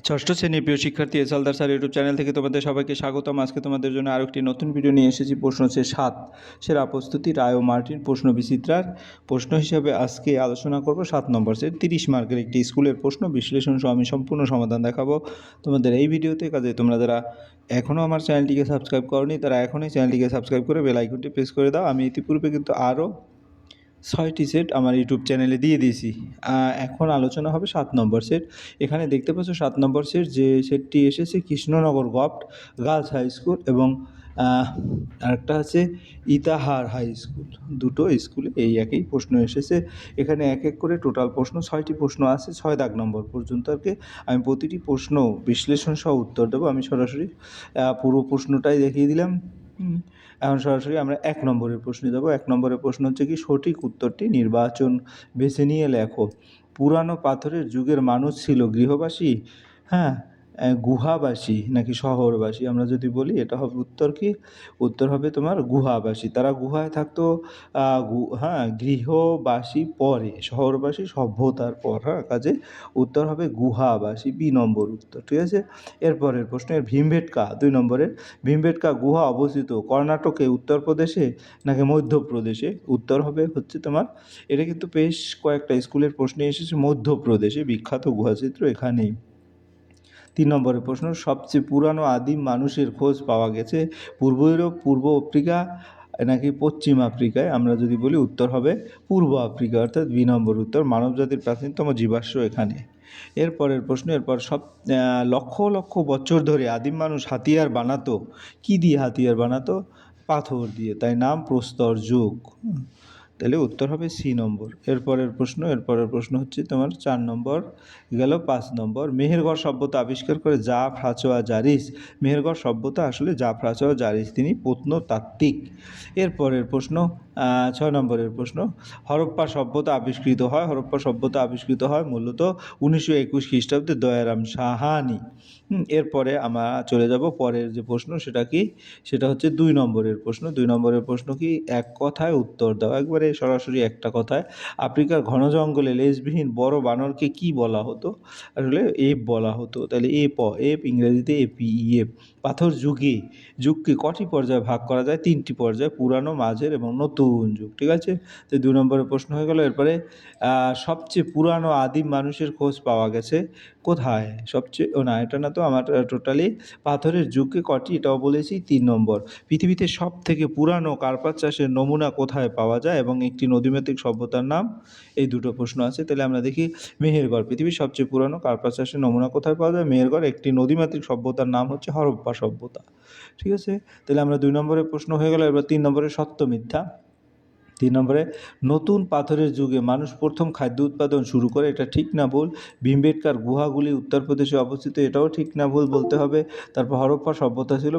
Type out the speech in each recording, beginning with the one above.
ষষ্ঠ শ্রেণীর প্রিয় শিক্ষার্থী এসালদার স্যার ইউটিউব চ্যানেল থেকে তোমাদের সবাইকে স্বাগতম। আজকে তোমাদের জন্য আরও একটি নতুন ভিডিও নিয়ে এসেছি। প্রশ্ন হচ্ছে 7 সেরা প্রস্তুতি রায় ও মার্টিন প্রশ্ন বিচিত্রার প্রশ্ন হিসাবে আজকে আলোচনা করব 7 নম্বর সেট 30 মার্কের একটি স্কুলের প্রশ্ন বিশ্লেষণ সহ আমি সম্পূর্ণ সমাধান দেখাবো তোমাদের এই ভিডিওতে। কাজে তোমরা যারা এখনও আমার চ্যানেলটিকে সাবস্ক্রাইব করনি তারা এখনই চ্যানেলটিকে সাবস্ক্রাইব করে বেল আইকনটি প্রেস করে দাও। আমি ইতিপূর্বে কিন্তু আরও 6টি সেট আমার ইউটিউব চ্যানেলে দিয়ে দিয়েছি। এখন আলোচনা হবে 7 নম্বর সেট। এখানে দেখতে পাচ্ছ 7 নম্বর সেট, যে সেটটি এসেছে Krishnanagar government girls high school এবং আরেকটা আছে ইতাহার হাই স্কুল। দুটো স্কুলে এই একই প্রশ্ন এসেছে। এখানে এক এক করে টোটাল প্রশ্ন 6টি প্রশ্ন আছে, 6 দাগ নম্বর পর্যন্ত আর কি। আমি প্রতিটি প্রশ্ন বিশ্লেষণ সহ উত্তর দেবো। আমি সরাসরি পুরো প্রশ্নটাই দেখিয়ে দিলাম। এখন সরাসরি আমরা 1 নম্বরের প্রশ্নে যাব। 1 নম্বরের প্রশ্ন হচ্ছে কি, সঠিক উত্তরটি নির্বাচন বেছে নিয়ে লেখো। পুরানো পাথরের যুগের মানুষ ছিল গৃহবাসী, গুহাবাসী নাকি শহরবাসী? আমরা যদি বলি এটা হবে উত্তর কি, উত্তর হবে তোমার গুহাবাসী। তারা গুহায় থাকতো, গৃহবাসী পরে, শহরবাসী সভ্যতার পর। কাজে উত্তর হবে গুহাবাসী, বি নম্বর উত্তর। ঠিক আছে, এরপরের প্রশ্ন, ভীমবেটকা 2 নম্বরের, ভীমবেটকা গুহা অবস্থিত কর্ণাটকে, উত্তরপ্রদেশে নাকি মধ্যপ্রদেশে? উত্তর হবে হচ্ছে তোমার, এটা কিন্তু বেশ কয়েকটা স্কুলের প্রশ্নে এসেছে, মধ্যপ্রদেশে বিখ্যাত গুহাচিত্র এখানেই। 3 নম্বরের প্রশ্ন, সবচেয়ে পুরানো আদিম মানুষের খোঁজ পাওয়া গেছে পূর্ব ইউরোপ, পূর্ব আফ্রিকা নাকি পশ্চিম আফ্রিকায়? আমরা যদি বলি উত্তর হবে পূর্ব আফ্রিকা, অর্থাৎ বি নম্বর উত্তর। মানবজাতির প্রাচীনতম জীবাশ্ম এখানে। এরপরের প্রশ্ন, লক্ষ লক্ষ বছর ধরে আদিম মানুষ হাতিয়ার বানাতো। কি দিয়ে হাতিয়ার বানাতো? পাথর দিয়ে, তাই নাম প্রস্তর যুগ। তাহলে উত্তর হবে সি নম্বর। এরপরের প্রশ্ন হচ্ছে তোমার 4 নম্বর গেল। 5 নম্বর, মেহেরগড় সভ্যতা আবিষ্কার করে ফ্রাঁসোয়া জারিস। মেহেরগড় সভ্যতা আসলে ফ্রাঁসোয়া জারিস, তিনি প্রত্নতাত্ত্বিক। এরপরের প্রশ্ন 6 নম্বরের প্রশ্ন, হরপ্পা সভ্যতা আবিষ্কৃত হয় মূলত 1921 খ্রিস্টাব্দে দয়ারাম সাহানি। এরপরে আমরা চলে যাব পরের যে প্রশ্ন, সেটা কি, সেটা হচ্ছে 2 নম্বরের প্রশ্ন। 2 নম্বরের প্রশ্ন কি, এক কথায় উত্তর দাও, একবারে সরাসরি একটা কথায়। আফ্রিকার ঘন জঙ্গলে লেজবিহীন বড় বানরকে কি বলা হতো? আসলে এপ বলা হতো। তাহলে এপ ইংরেজিতে এপিইএফ। পাথর যুগকে কটি পর্যায়ে ভাগ করা যায়? 3টি পর্যায়ে, পুরানো, মাঝের এবং নতুন যুগ। ঠিক আছে, তো 2 নম্বরের প্রশ্ন হয়ে গেল। এরপরে সবচেয়ে পুরানো আদিম মানুষের খোঁজ পাওয়া গেছে কোথায়? এটা না তো, আমার টোটালি পাথরের যুগকে কটি, এটাও বলেছি 3 নম্বর। পৃথিবীতে সব থেকে পুরানো কার্পাস চাষের নমুনা কোথায় পাওয়া যায় এবং একটি নদীমাতৃক সভ্যতার নাম? এই দুটো প্রশ্ন আছে। তাহলে আমরা দেখি, মেহেরগড় পৃথিবীর সবচেয়ে পুরানো কার্পাস চাষের নমুনা কোথায় পাওয়া যায়? মেহেরগড়। একটি নদীমাতৃক সভ্যতার নাম হচ্ছে হরপ্পা সভ্যতা। ঠিক আছে, তাহলে আমরা 2 নম্বরের প্রশ্ন হয়ে গেল। এবার 3 নম্বরের সত্য মিথ্যা। 3 নম্বরে, নতুন পাথরের যুগে মানুষ প্রথম খাদ্য উৎপাদন শুরু করে, এটা ঠিক না ভুল? ভীমবেটকার গুহাগুলি উত্তরপ্রদেশে অবস্থিত, এটাও ঠিক না ভুল বলতে হবে। তারপর হরপ্পা সভ্যতা ছিল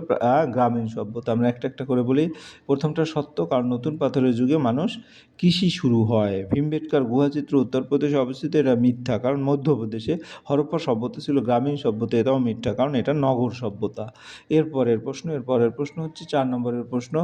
গ্রামীণ সভ্যতা। আমরা একটা একটা করে বলি। প্রথমটা সত্য, কারণ নতুন পাথরের যুগে মানুষ কৃষি শুরু হয়। ভীমবেটকার গুহাচিত্র উত্তরপ্রদেশে অবস্থিত, এটা মিথ্যা, কারণ মধ্যপ্রদেশে। হরপ্পা সভ্যতা ছিল গ্রামীণ সভ্যতা, এটাও মিথ্যা, কারণ এটা নগর সভ্যতা। এরপরের প্রশ্ন হচ্ছে 4 নম্বরের প্রশ্ন,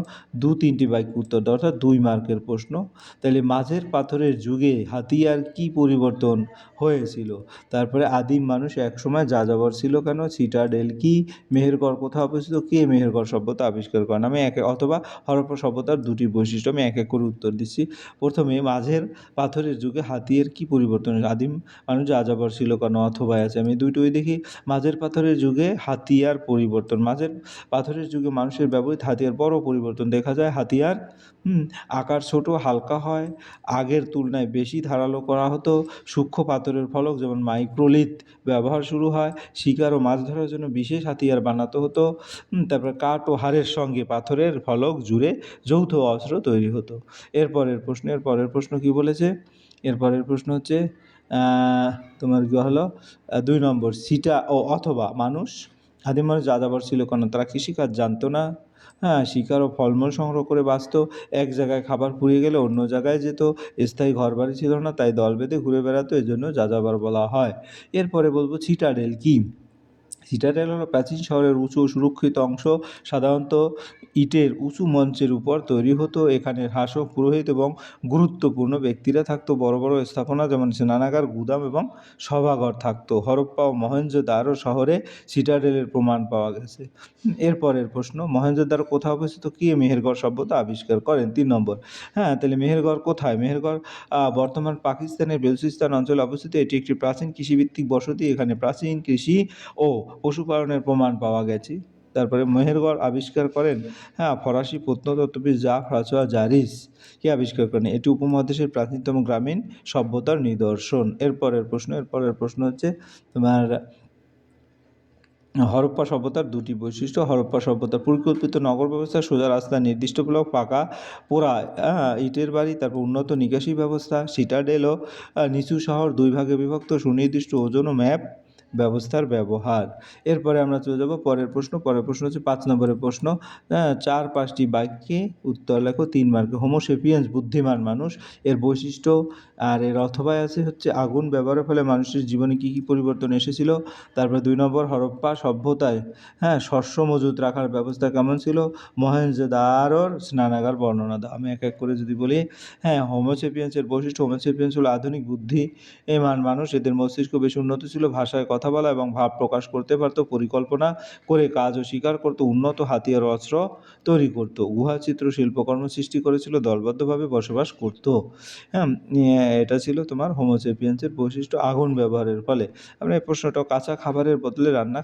2-3টি বাক্য উত্তর দাও, অর্থাৎ 2 মার্কের প্রশ্ন। তাহলে মাঝের পাথরের যুগে হাতিয়ার কি পরিবর্তন হয়েছিল? তারপরে আদিম মানুষ একসময় যাযাবর ছিল কেন? সিটাডেল কি? মেহেরগড় কোথায় অবস্থিত? কে মেহেরগড় সভ্যতা আবিষ্কার করেন? আমি অথবা হরপ্পা সভ্যতার 2টি বৈশিষ্ট্য, আমি এক এক করে উত্তর দিচ্ছি। প্রথমে, মাঝের পাথরের যুগে হাতিয়ার কি পরিবর্তন? আদিম মানুষ যাযাবর ছিল কেন? অথবা আছে, আমি দুটোই দেখি। মাঝের পাথরের যুগে হাতিয়ার পরিবর্তন, মাঝের পাথরের যুগে মানুষের ব্যবহৃত হাতিয়ার বড় পরিবর্তন দেখা যায়। হাতিয়ার আকার ছোট, হালকা হয়, আগের তুলনায় বেশি ধারালো করা হতো। সূক্ষ্ম পাথরের ফলক যেমন মাইক্রোলিথ ব্যবহার শুরু হয়। শিকার ও মাছ ধরার জন্য বিশেষ হাতিয়ার বানাতে হতো। তারপরে কাঠ ও হাড়ের সঙ্গে পাথরের ফলক জুড়ে যৌথ অস্ত্র তৈরি হতো। এরপরের প্রশ্ন কি বলেছে? এরপরের প্রশ্ন হচ্ছে তোমার কি হলো 2 নম্বর, অথবা আদিম মানুষ যাযাবর ছিল কেন? তারা কৃষিকাজ জানতো না। শিকার ও ফলমূল সংগ্রহ করে বাঁচত। এক জায়গায় খাবার ফুরিয়ে গেলে অন্য জায়গায় যেত। স্থায়ী ঘরবাড়ি ছিল না, তাই দল বেঁধে ঘুরে বেড়াতো, এজন্য যাযাবর বলা হয়। এরপরে বলবো সিটাডেল কি? সিটাডেল হলো প্রাচীন শহরের উঁচু সুরক্ষিত অংশ, সাধারণত ইটের উঁচু মঞ্চের উপর তৈরি হতো। এখানে শাসক, পুরোহিত এবং গুরুত্বপূর্ণ ব্যক্তিরা থাকতো। বড় বড় স্থাপনা যেমন স্নানাগার, গুদাম এবং সভাঘর থাকতো। হরপ্পা ও মহেঞ্জোদারো শহরে সিটাডেলের প্রমাণ পাওয়া গেছে। এরপরের প্রশ্ন, মহেঞ্জোদারো কোথায় অবস্থিত? কে মেহেরগড় সভ্যতা আবিষ্কার করেন? 3 নম্বর। হ্যাঁ, তাহলে মেহেরগড় কোথায়? মেহেরগড় বর্তমান পাকিস্তানের বেলুচিস্তান অঞ্চলে অবস্থিত। এটি একটি প্রাচীন কৃষিভিত্তিক বসতি। এখানে প্রাচীন কৃষি ও পশুপালনের প্রমাণ পাওয়া গেছে। তারপরে মেহেরগড় আবিষ্কার করেন, হ্যাঁ, ফরাসি প্রত্নতত্ত্ববিদ ফ্রাঁসোয়া জারিস কে আবিষ্কার করেন। এটি উপমহাদেশের প্রাচীনতম গ্রামীণ সভ্যতার নিদর্শন। এরপরের প্রশ্ন হচ্ছে তোমার হরপ্পা সভ্যতার 2টি বৈশিষ্ট্য। হরপ্পা সভ্যতার পরিকল্পিত নগর ব্যবস্থা, সোজা রাস্তা, নির্দিষ্ট ব্লক, পাকা পোড়া ইটের বাড়ি, তারপর উন্নত নিকাশি ব্যবস্থা। সিটাডেলও নিচু শহর, 2 ভাগে বিভক্ত, সুনির্দিষ্ট ওজন ও ম্যাপ ব্যবস্থার ব্যবহার। এরপরে আমরা চলে যাব পরের প্রশ্ন হচ্ছে 5 নম্বরের প্রশ্ন। 4-5টি বাক্যে উত্তর লেখো, 3 মার্কে। হোমোসেপিয়েন্স বুদ্ধিমান মানুষ, এর বৈশিষ্ট্য আর এর অথবা আছে হচ্ছে আগুন ব্যবহারের ফলে মানুষের জীবনে কী কী পরিবর্তন এসেছিল। তারপরে 2 নম্বর, হরপ্পা সভ্যতায়, হ্যাঁ, শস্য মজুত রাখার ব্যবস্থা কেমন ছিল। মহেঞ্জোদারোর স্নানাগার বর্ণনা দাও। আমি এক এক করে যদি বলি, হ্যাঁ, হোমোসেপিয়েন্সের বৈশিষ্ট্য। হোমোসেপিয়েন্স হলো আধুনিক বুদ্ধি মানুষ। এদের মস্তিষ্ক বেশ উন্নত ছিল, ভাষায় কথা বলা এবং ভাব প্রকাশ করতে পারত, পরিকল্পনা করে কাজ ও শিকার করত, উন্নত হাতিয়ার অস্ত্র তৈরি করত, গুহাচিত্র শিল্পকর্ম সৃষ্টি করেছিল, দলবদ্ধভাবে বসবাস করত। হ্যাঁ, এটা ছিল তোমার হোমোসেপিয়েন্সের বৈশিষ্ট্য আগুন ব্যবহারের ফলে। আমরা এই প্রশ্নটা, কাঁচা খাবারের বদলে রান্না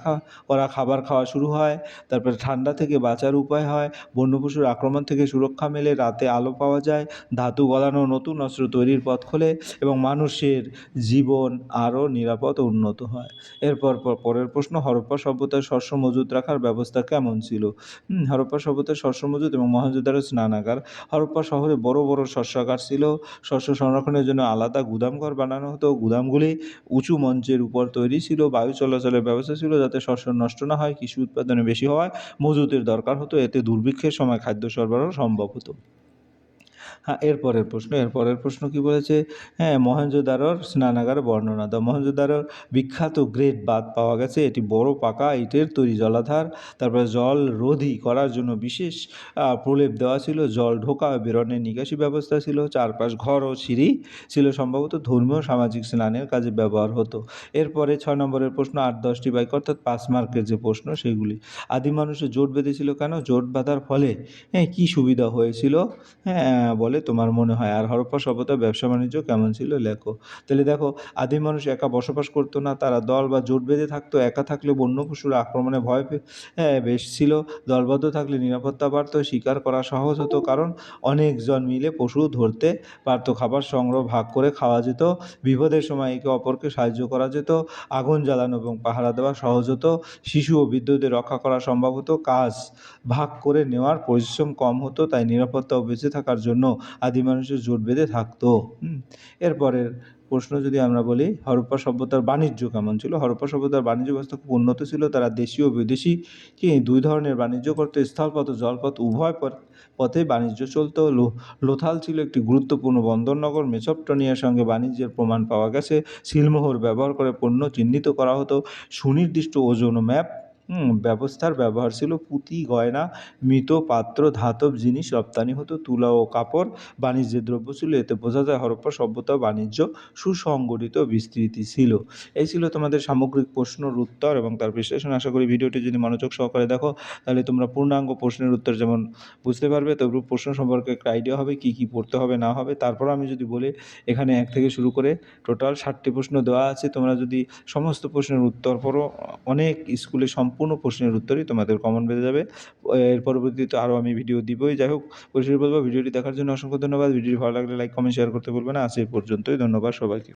করা খাবার খাওয়া শুরু হয়। তারপরে ঠান্ডা থেকে বাঁচার উপায় হয়, বন্য পশুর আক্রমণ থেকে সুরক্ষা মেলে, রাতে আলো পাওয়া যায়, ধাতু গলানো নতুন অস্ত্র তৈরির পথ খোলে এবং মানুষের জীবন আরও নিরাপদ ও উন্নত হয়। পরের প্রশ্ন, হরপ্পা সভ্যতার শস্য মজুত রাখার ব্যবস্থা কেমন ছিল। হরপ্পা সভ্যতার শস্য মজুত এবং মহেঞ্জোদারো স্নানাগার। হরপ্পা শহরে বড় বড় শস্যাগার ছিল। শস্য সংরক্ষণের জন্য আলাদা গুদামঘর বানানো হতো। গুদামগুলি উঁচু মঞ্চের উপর তৈরি ছিল। বায়ু চলাচলের ব্যবস্থা ছিল যাতে শস্য নষ্ট না হয়। কৃষি উৎপাদনে বেশি হওয়ায় মজুতের দরকার হতো, এতে দুর্ভিক্ষের সময় খাদ্য সরবরাহ সম্ভব হতো। হ্যাঁ, এরপরের প্রশ্ন কি বলেছে, হ্যাঁ, মহেঞ্জোদারোর স্নানাগার বর্ণনা দাও। মহেঞ্জোদারোর বিখ্যাত গ্রেট বাঁধ পাওয়া গেছে। এটি বড় পাকা ইটের তৈরি জলাধার। তারপরে জল রোধী করার জন্য বিশেষ প্রলেপ দেওয়া ছিল। জল ঢোকা ও বেরোনের নিকাশি ব্যবস্থা ছিল। চারপাশ ঘর ও সিঁড়ি ছিল, সম্ভবত ধর্মীয় সামাজিক স্নানের কাজে ব্যবহার হতো। এরপরে 6 নম্বরের প্রশ্ন, 8-10টি বাক্য, অর্থাৎ 5 মার্কের যে প্রশ্ন সেগুলি। আদিম মানুষের জোট বেঁধেছিল কেন? জোট বাঁধার ফলে কী সুবিধা হয়েছিল, হ্যাঁ, বলে তোমার মনে হয়। আর হরপ্পা সভ্যতার ব্যবসা বাণিজ্য কেমন ছিল, লেখো। তাহলে দেখো, আদিম মানুষ একা বসবাস করতো না, তারা দল বা জোট বেঁধে থাকতো। একা থাকলে বন্য পশুর আক্রমণে ভয় বেশ ছিল। দলবদ্ধ থাকলে নিরাপত্তা বাড়ত, শিকার করা সহজ হতো, কারণ অনেকজন মিলে পশু ধরতে পারতো। খাবার সংগ্রহ ভাগ করে খাওয়া যেত। বিপদের সময় একে অপরকে সাহায্য করা যেত। আগুন জ্বালানো এবং পাহারা দেওয়া সহজ হতো। শিশু ও বৃদ্ধদের রক্ষা করা সম্ভব হতো। কাজ ভাগ করে নেওয়ার পরিশ্রম কম হতো, তাই নিরাপত্তা ও বেঁচে থাকার জন্য আদিম মানুষের জোট বেঁধে থাকতো। এরপরের প্রশ্ন যদি আমরা বলি, হরপ্পা সভ্যতার বাণিজ্য কেমন ছিল। হরপ্পা সভ্যতার বাণিজ্য ব্যবস্থা খুব উন্নত ছিল। তারা দেশীয় ও বিদেশি 2 ধরনের বাণিজ্য করতো। স্থলপথ ও জলপথ উভয় পথে বাণিজ্য চলতো। লোথাল ছিল একটি গুরুত্বপূর্ণ বন্দরনগর। মেসোপটেমিয়ার সঙ্গে বাণিজ্যের প্রমাণ পাওয়া গেছে। সিলমোহর ব্যবহার করে পণ্য চিহ্নিত করা হতো। সুনির্দিষ্ট ওজন ও ম্যাপ ব্যবস্থার ব্যবহার ছিল। পুঁতি, গয়না, মৃৎ পাত্র, ধাতব জিনিস রপ্তানি হতো। তুলা ও কাপড় বাণিজ্যের দ্রব্য ছিল। এতে বোঝা যায় হরপ্পা সভ্যতা বাণিজ্য সুসংগঠিত বিস্তৃতি ছিল। এই ছিল তোমাদের সামগ্রিক প্রশ্নের উত্তর এবং তার বিশ্লেষণ। আশা করি ভিডিওটি যদি মনোযোগ সহকারে দেখো তাহলে তোমরা পূর্ণাঙ্গ প্রশ্নের উত্তর যেমন বুঝতে পারবে, তবু প্রশ্ন সম্পর্কে একটা আইডিয়া হবে কী কী পড়তে হবে না হবে। তারপর আমি যদি বলি, এখানে 1 থেকে শুরু করে টোটাল 60টি প্রশ্ন দেওয়া আছে। তোমরা যদি সমস্ত প্রশ্নের উত্তর পড়ো, অনেক স্কুলে সম্পূর্ণ প্রশ্নের উত্তরই তোমাদের কমন বেঁধে যাবে। এর পরবর্তীতে আরও আমি ভিডিও দিবই। যাই হোক, পরিশেষে বলব, ভিডিওটি দেখার জন্য অসংখ্য ধন্যবাদ। ভিডিওটি ভালো লাগলে লাইক, কমেন্ট, শেয়ার করতে ভুলবে না। আজ এই পর্যন্তই। ধন্যবাদ সবাইকে।